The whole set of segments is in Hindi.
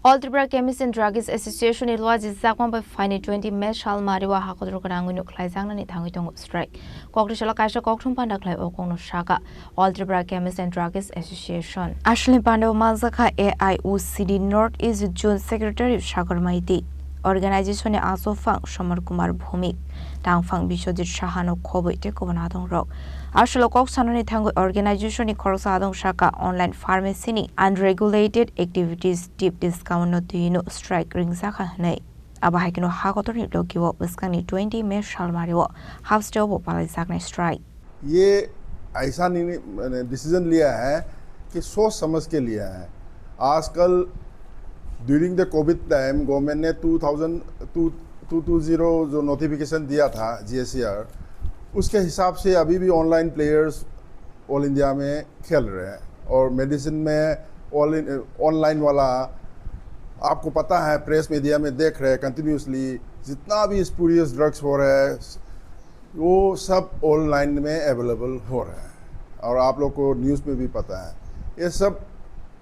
All Tripura Chemists and Drugs Association ilwaji zakwan by fine 20 me shal mariwa hakodro kanangu nuklai zangna ni thangi tong strike. Kokri shala kaisha kokthum panda klai okong no shaka. All Tripura Chemists and Drugs Association. Ashley Panda Mazaka AIOCD North East Zone Secretary Shagar Maiti. Organization Asofang Shamar Kumar Bhumik. Tangfang Bishojit Shahano Kobo Tekobanadong Rock. Ashlo Kok Sanani Tango Organization Korsadong Shaka Online Pharmacy ni Unregulated Activities Deep Discount no Tino Strike Ring Zakane. Abahakino Hakotori Lokiwo Biskani 20 Me Shalmariwo Half Stove Palizakne Strike. ये ऐसा नहीं डिसीजन लिया है कि सोच समझ के लिया है। आजकल during the Covid time government ने 2020 जो नोटिफिकेशन दिया था GSER, उसके हिसाब से अभी भी ऑनलाइन प्लेयर्स ऑल इंडिया में खेल रहे हैं और मेडिसिन में ऑनलाइन वाला आपको पता है, प्रेस मीडिया में देख रहे हैं कंटिन्यूसली जितना भी स्पूरियस ड्रग्स हो रहे हैं वो सब ऑनलाइन में अवेलेबल हो रहा है और आप लोग को न्यूज़ में भी पता है। ये सब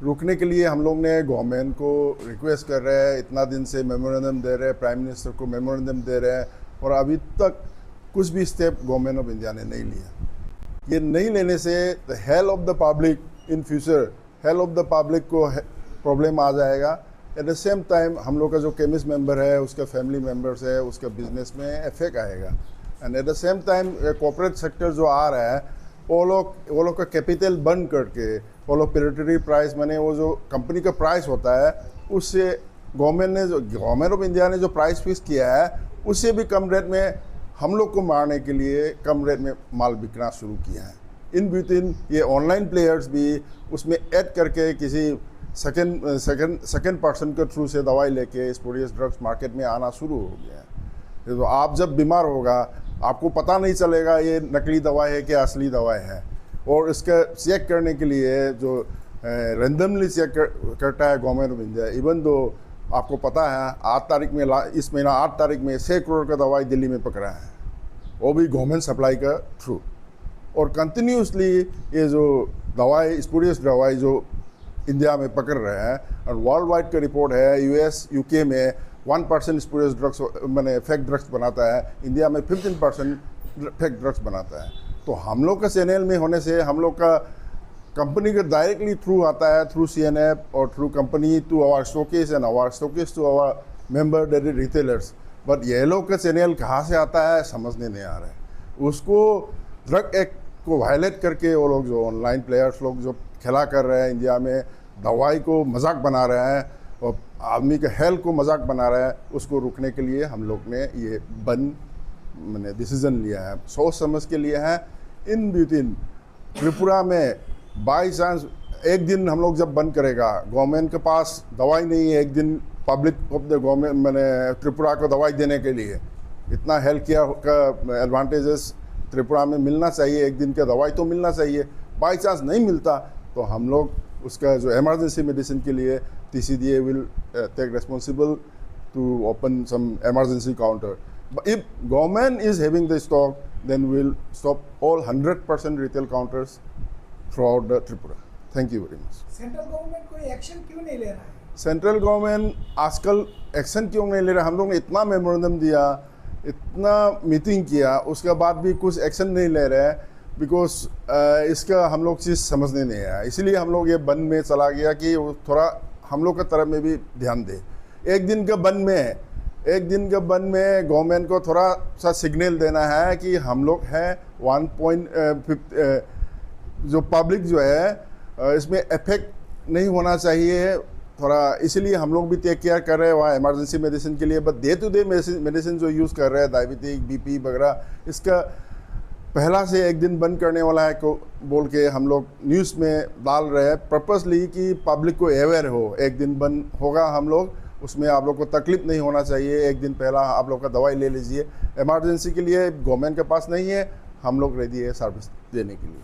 रुकने के लिए हम लोग ने गवर्नमेंट को रिक्वेस्ट कर रहे हैं, इतना दिन से मेमोरेंडम दे रहे हैं, प्राइम मिनिस्टर को मेमोरेंडम दे रहे हैं और अभी तक कुछ भी स्टेप गवर्नमेंट ऑफ इंडिया ने नहीं लिया। ये नहीं लेने से the health of the public in future, health of the public को प्रॉब्लम आ जाएगा। एट द सेम टाइम हम लोग का जो केमिस्ट मेंबर है, उसका फैमिली मेंबर्स है, उसका बिजनेस में इफेक्ट आएगा। And at the same time corporate sector जो आ रहा है वो लोग का कैपिटल बंद करके वो लोग पेरिटरी प्राइस माने वो जो कंपनी का प्राइस होता है उससे गवर्नमेंट ऑफ इंडिया ने जो प्राइस फिक्स किया है उससे भी कम रेट में हम लोग को मारने के लिए कम रेट में माल बिकना शुरू किया है। इन बिटवीन ये ऑनलाइन प्लेयर्स भी उसमें ऐड करके किसी सेकंड पर्सन के थ्रू से दवाई लेके स्पूरियस ड्रग्स मार्केट में आना शुरू हो गया है। तो आप जब बीमार होगा आपको पता नहीं चलेगा ये नकली दवाई है कि असली दवाई है और इसका चेक करने के लिए जो रैंडमली चेक करता है government of India. Even though आपको पता है 8 तारीख में इस महीना 8 तारीख में 6 करोड़ का दवाई दिल्ली में पकड़ा है, वो भी गवर्नमेंट सप्लाई का थ्रू। और कंटिन्यूसली ये जो दवाई स्पूरियस दवाई जो इंडिया में पकड़ रहे हैं और वर्ल्ड वाइड का रिपोर्ट है US UK में 1% स्पूरियस ड्रग्स मैंने फेक ड्रग्स बनाता है, इंडिया में 15% फेक ड्रग्स बनाता है। तो हम लोग का चैनल में होने से हम लोग का कंपनी का डायरेक्टली थ्रू आता है थ्रू CNF और through company to our stockage and our stockage to our member dairy retailers. But ये लोग का चैनल कहाँ से आता है समझने नहीं आ रहा है। उसको ड्रग एक्ट को वायलेट करके वो लोग जो ऑनलाइन प्लेयर्स लोग जो खेला कर रहे हैं इंडिया में, दवाई को मजाक बना रहे हैं और आदमी के हेल्थ को मजाक बना रहा है, उसको रोकने के लिए हम लोग ने ये बंद मैंने डिसीजन लिया है, सोच समझ के लिया है। इन बिटवीन त्रिपुरा में बाई चांस एक दिन हम लोग जब बंद करेगा, गवर्नमेंट के पास दवाई नहीं है एक दिन पब्लिक ऑफ द गवर्नमेंट मैंने त्रिपुरा को दवाई देने के लिए, इतना हेल्थ केयर का एडवांटेजेस त्रिपुरा में मिलना चाहिए, एक दिन का दवाई तो मिलना चाहिए। बाई चांस नहीं मिलता तो हम लोग उसका जो इमरजेंसी मेडिसिन के लिए TCDA will take responsible to open some emergency counter. But if government is having the stock, then we'll stop all 100% retail counters throughout the Tripura. Thank you very much. Central government कोई एक्शन क्यों नहीं ले रहा है? सेंट्रल गवर्नमेंट आजकल एक्शन क्यों नहीं ले रहा? हम लोग ने इतना मेमोरेंडम दिया, इतना मीटिंग किया, उसके बाद भी कुछ एक्शन नहीं ले रहे हैं बिकॉज इसका हम लोग चीज़ समझने नहीं आया। इसीलिए हम लोग ये बंद में चला गया कि थोड़ा हम लोग का तरफ में भी ध्यान दे। एक दिन के बंद में गवर्नमेंट को थोड़ा सा सिग्नल देना है कि हम लोग हैं 1.5 जो पब्लिक जो है इसमें इफेक्ट नहीं होना चाहिए थोड़ा, इसीलिए हम लोग भी टेक केयर कर रहे हैं वहाँ इमरजेंसी मेडिसिन के लिए। But day to day medicine जो यूज़ कर रहे हैं डायबिटिक BP वगैरह, इसका पहला से एक दिन बंद करने वाला है को बोल के हम लोग न्यूज़ में डाल रहे हैं पर्पसली कि पब्लिक को अवेयर हो। एक दिन बंद होगा हम लोग, उसमें आप लोग को तकलीफ नहीं होना चाहिए, एक दिन पहला आप लोग का दवाई ले लीजिए। इमरजेंसी के लिए गवर्नमेंट के पास नहीं है, हम लोग रेडी है सर्विस देने के लिए।